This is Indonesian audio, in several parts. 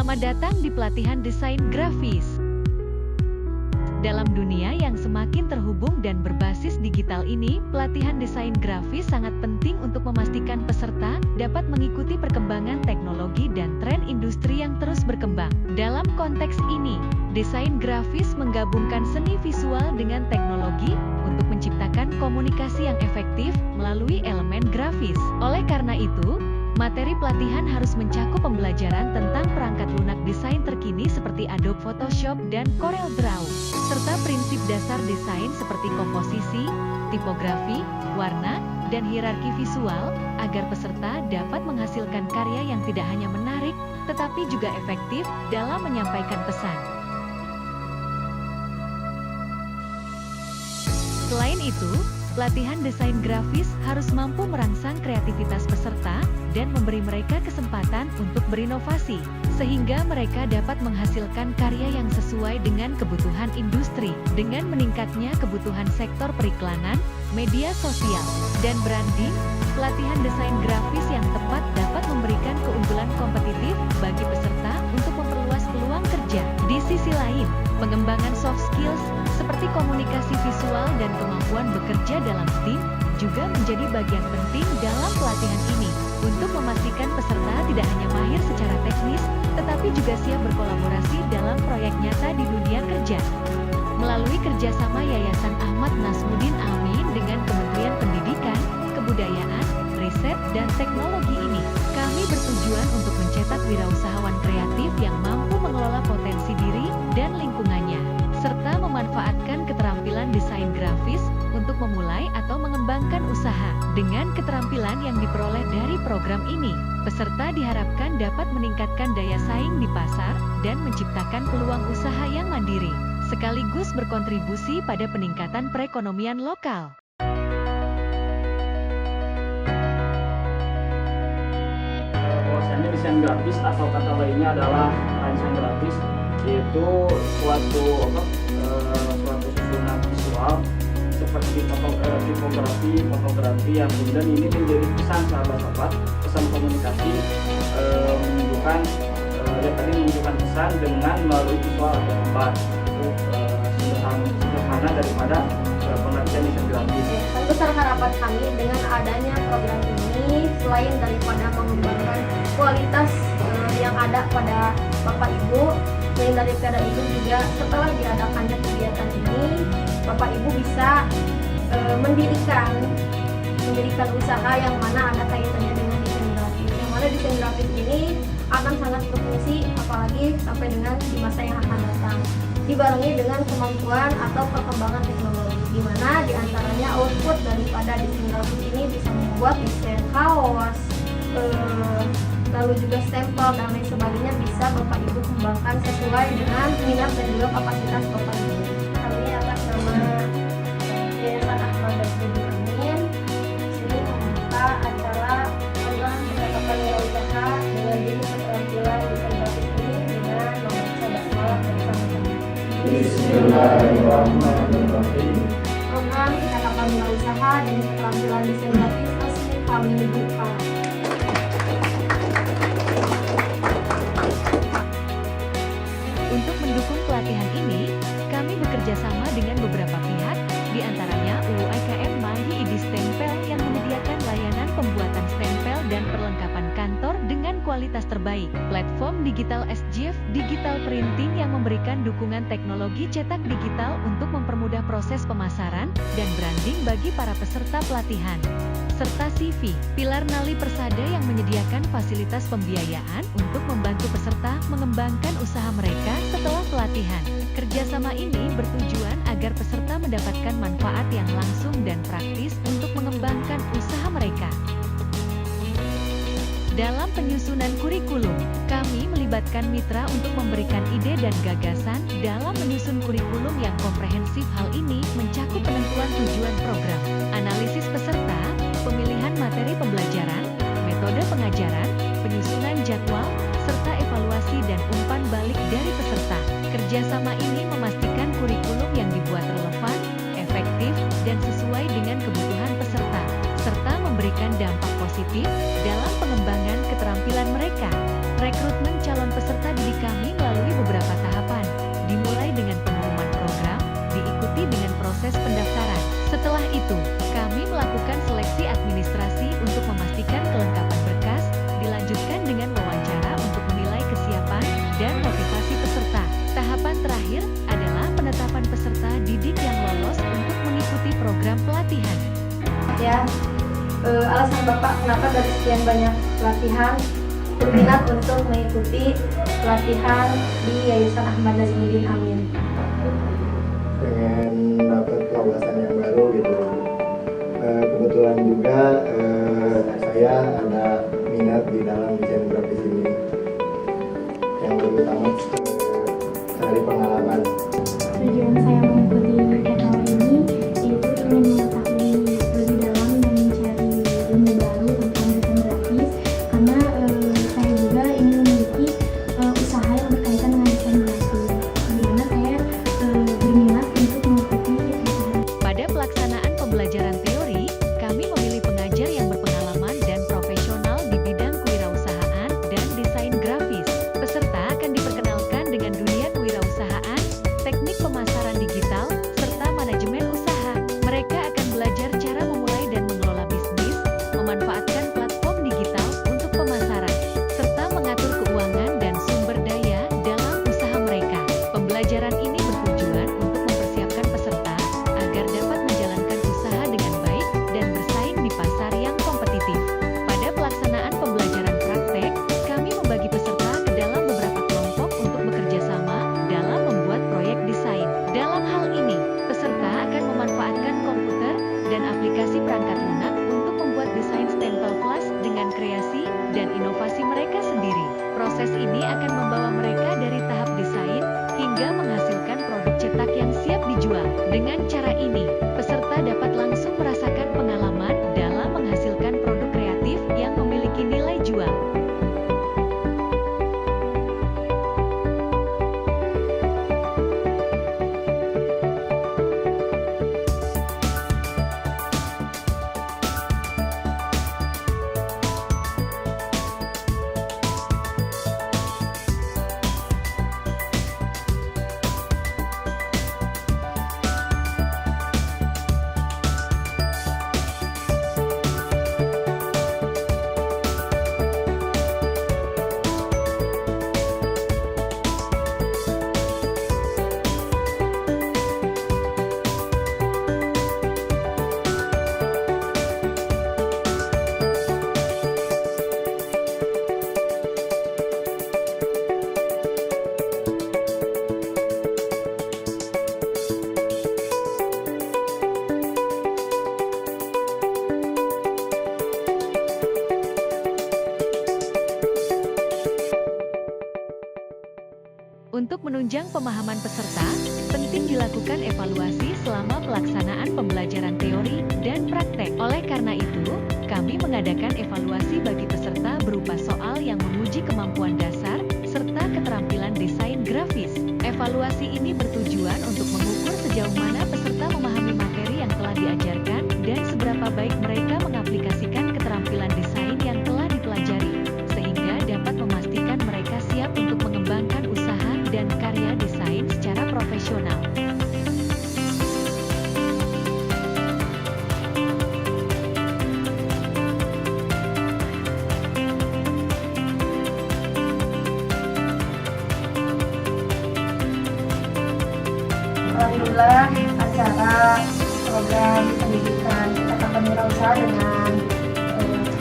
Selamat datang di pelatihan desain grafis. Dalam dunia yang semakin terhubung dan berbasis digital ini, pelatihan desain grafis sangat penting untuk memastikan peserta dapat mengikuti perkembangan teknologi dan tren industri yang terus berkembang. Dalam konteks ini, desain grafis menggabungkan seni visual dengan teknologi untuk menciptakan komunikasi yang efektif melalui elemen grafis. Oleh karena itu, materi pelatihan harus mencakup pembelajaran tentang perangkat lunak desain terkini seperti Adobe Photoshop dan CorelDRAW, serta prinsip dasar desain seperti komposisi, tipografi, warna, dan hierarki visual, agar peserta dapat menghasilkan karya yang tidak hanya menarik, tetapi juga efektif dalam menyampaikan pesan. Selain itu, pelatihan desain grafis harus mampu merangsang kreativitas peserta dan memberi mereka kesempatan untuk berinovasi, sehingga mereka dapat menghasilkan karya yang sesuai dengan kebutuhan industri. Dengan meningkatnya kebutuhan sektor periklanan, media sosial, dan branding, pelatihan desain grafis yang tepat dapat memberikan keunggulan kompetitif bagi peserta untuk memperluas peluang kerja. Di sisi lain, pengembangan soft skills seperti komunikasi visual dan kemampuan bekerja dalam tim juga menjadi bagian penting dalam pelatihan ini untuk memastikan peserta tidak hanya mahir secara teknis, tetapi juga siap berkolaborasi dalam proyek nyata di dunia kerja. Melalui kerjasama Yayasan Ahmad Nasmuddin Amin dengan Kementerian Pendidikan, Kebudayaan, Riset, dan Teknologi ini, kami bertujuan untuk mencetak wirausahawan kreatif yang mampu mengelola potensi diri dan lingkungannya, serta memanfaatkan keterampilan desain grafis untuk memulai atau mengembangkan usaha. Dengan keterampilan yang diperoleh dari program ini, peserta diharapkan dapat meningkatkan daya saing di pasar dan menciptakan peluang usaha yang mandiri, sekaligus berkontribusi pada peningkatan perekonomian lokal. Bahwasanya desain grafis atau kata lainnya adalah desain grafis, yaitu suatu susunan visual seperti fotografi yang kemudian ini menjadi pesan sahabat-sahabat, pesan komunikasi, menunjukkan pesan dengan melalui visual atau gambar. Itu sederhana daripada pengertian desain grafis. Dan besar harapan kami dengan adanya program ini, selain daripada mengembangkan kualitas yang ada pada Bapak Ibu, selain daripada itu juga setelah diadakannya kegiatan ini, Bapak Ibu bisa mendirikan usaha yang mana ada kaitannya dengan desain grafis. Yang mana desain grafis ini akan sangat berfungsi apalagi sampai dengan di masa yang akan datang. Dibarengi dengan kemampuan atau perkembangan teknologi, di mana diantaranya output daripada desain grafis ini bisa membuat desain kaos, lalu juga stempel dan lain sebagainya bisa Bapak Ibu kembangkan sesuai dengan minat dan juga kapasitas Bapak Ibu. Kami atas nama Yayasan Ahmad Nasmuddin Amin sini membuka acara program penetapan wirausaha dengan jenis keterampilan desain grafis ini dengan membaca basmalah bersama-sama. Bismillahirrahmanirrahim. Program penetapan wirausaha dengan keterampilan desain grafis resmi kami buka. Untuk mendukung pelatihan ini, kami bekerja sama dengan beberapa pihak, di antaranya UUIKM Mahi ID Stempel yang menyediakan layanan pembuatan stempel dan perlengkapan kantor dengan kualitas terbaik, platform digital SGF Digital Printing yang memberikan dukungan teknologi cetak digital untuk mempermudah proses pemasaran dan branding bagi para peserta pelatihan, serta CV, Pilar Nali Persada yang menyediakan fasilitas pembiayaan untuk membantu peserta mengembangkan usaha mereka setelah pelatihan. Kerjasama ini bertujuan agar peserta mendapatkan manfaat yang langsung dan praktis untuk mengembangkan usaha mereka. Dalam penyusunan kurikulum, kami melibatkan mitra untuk memberikan ide dan gagasan dalam menyusun kurikulum yang komprehensif. Hal ini mencakup penentuan tujuan program, analisis peserta, pemilihan materi pembelajaran, metode pengajaran, penyusunan jadwal, serta evaluasi dan umpan balik dari peserta. Kerjasama ini memastikan kurikulum yang dibuat relevan, efektif, dan sesuai dengan kebutuhan peserta, serta memberikan dampak positif dalam pengembangan keterampilan mereka. Rekrutmen calon peserta didik kami melalui beberapa tahapan, dimulai dengan pengumuman program, diikuti dengan proses pendaftaran. Setelah itu, kami melakukan seleksi administrasi untuk memastikan kelengkapan berkas, dilanjutkan dengan wawancara untuk menilai kesiapan dan motivasi peserta. Tahapan terakhir adalah penetapan peserta didik yang lolos untuk mengikuti program pelatihan. Ya, alasan Bapak kenapa dari sekian banyak pelatihan berminat untuk mengikuti pelatihan di Yayasan Ahmad Nazmuddin Amin? Pengen dapat wawasan yang baru gitu. Kebetulan juga saya ada minat di dalam desain grafis ini. Yang terutama dari pengalaman. Tujuan saya mengikuti PKL ini yaitu ingin mengetahui lebih dalam dan mencari ilmu baru tentang desain grafis, karena saya juga ingin memiliki usaha yang berkaitan dengan desain grafis. Di mana saya berminat untuk mengikuti PKL. Pada pelaksanaan pembelajaran teori, kami memilih pengajar yang berpengalaman dan profesional di bidang kewirausahaan dan desain grafis. Peserta akan diperkenalkan dengan dunia kewirausahaan, teknik pemasaran digital, serta manajemen usaha. Mereka akan belajar cara memulai dan mengelola bisnis, memanfaatkan platform digital untuk pemasaran, serta mengatur keuangan dan sumber daya dalam usaha mereka. Pembelajaran ini bertujuan untuk mempersiapkan peserta agar dapat menjalankan usaha dengan baik dan bersaing di pasar yang kompetitif. Pada pelaksanaan pembelajaran praktek, kami membagi peserta ke dalam beberapa kelompok untuk bekerja sama dalam membuat proyek desain. Dalam hal ini, peserta akan memanfaatkan komputer dan aplikasi perangkat lunak untuk membuat desain stempel flash dengan kreasi dan inovasi mereka sendiri. Proses ini akan membawa mereka dari tahap desain hingga menghasilkan produk cetak yang siap dijual. Dengan cara ini, peserta dapat langsung merasakan pengalaman dalam menghasilkan produk kreatif yang memiliki nilai jual. Untuk menunjang pemahaman peserta, penting dilakukan evaluasi selama pelaksanaan pembelajaran teori dan praktek. Oleh karena itu, kami mengadakan evaluasi bagi peserta berupa soal yang menguji kemampuan dasar, serta keterampilan desain grafis. Evaluasi ini bertujuan untuk mengukur sejauh mana peserta memahami materi yang telah diajarkan dan seberapa baik mereka mengaplikasikan keterampilan desain yang telah dipelajari, sehingga dapat memastikan mereka siap untuk mengembangkan usaha dan karya desain secara profesional. Alhamdulillah, acara program pendidikan Ikatan Wirausaha dengan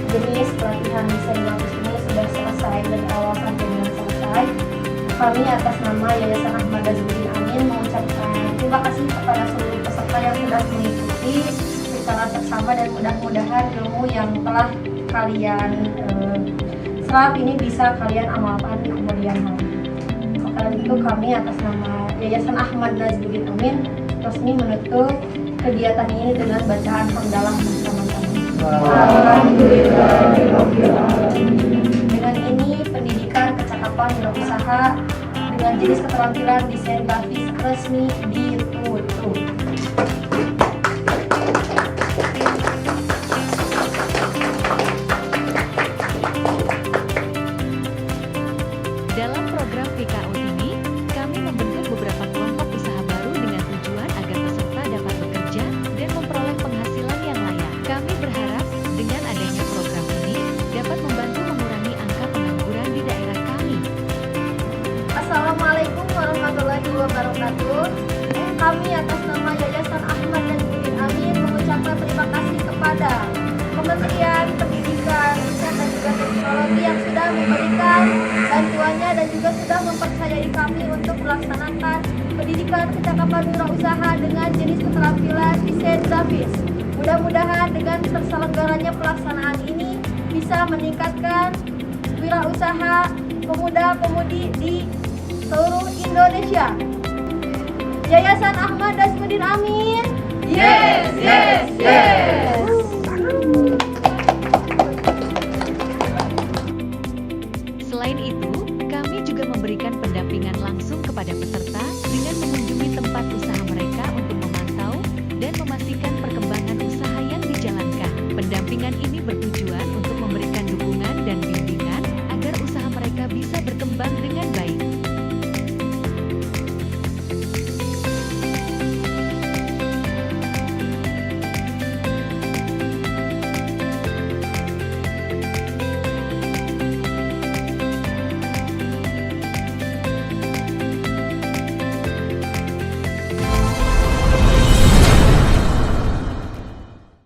jenis pelatihan desain grafis ini sudah selesai dari awal sampai dengan selesai. Kami atas nama Yayasan Ahmad Nazmuddin Amin mengucapkan terima kasih kepada seluruh peserta yang sudah mengikuti secara seksama, dan mudah-mudahan ilmu yang telah kalian serap ini bisa kalian amalkan di kemudian hari. Sekali itu kami atas nama Yayasan Ahmad Nazmuddin Amin resmi menutup kegiatan ini dengan bacaan penggalan bersama-sama. Dengan ini pendidikan kecakapan wirausaha dengan jenis keterampilan desain grafis resmi ditutup. Kami atas nama Yayasan Ahmad Najmuddin Amin mengucapkan terima kasih kepada Kementerian Pendidikan, Riset dan juga Teknologi yang sudah memberikan bantuannya dan juga sudah mempercayai kami untuk melaksanakan pendidikan kecakapan wirausaha dengan jenis keterampilan desain grafis. Mudah-mudahan dengan terselenggaranya pelaksanaan ini bisa meningkatkan wirausaha pemuda-pemudi di seluruh Indonesia. Yayasan Ahmad Najmuddin Amin. Yes, yes, yes. Selain itu, kami juga memberikan pendampingan langsung kepada peserta dengan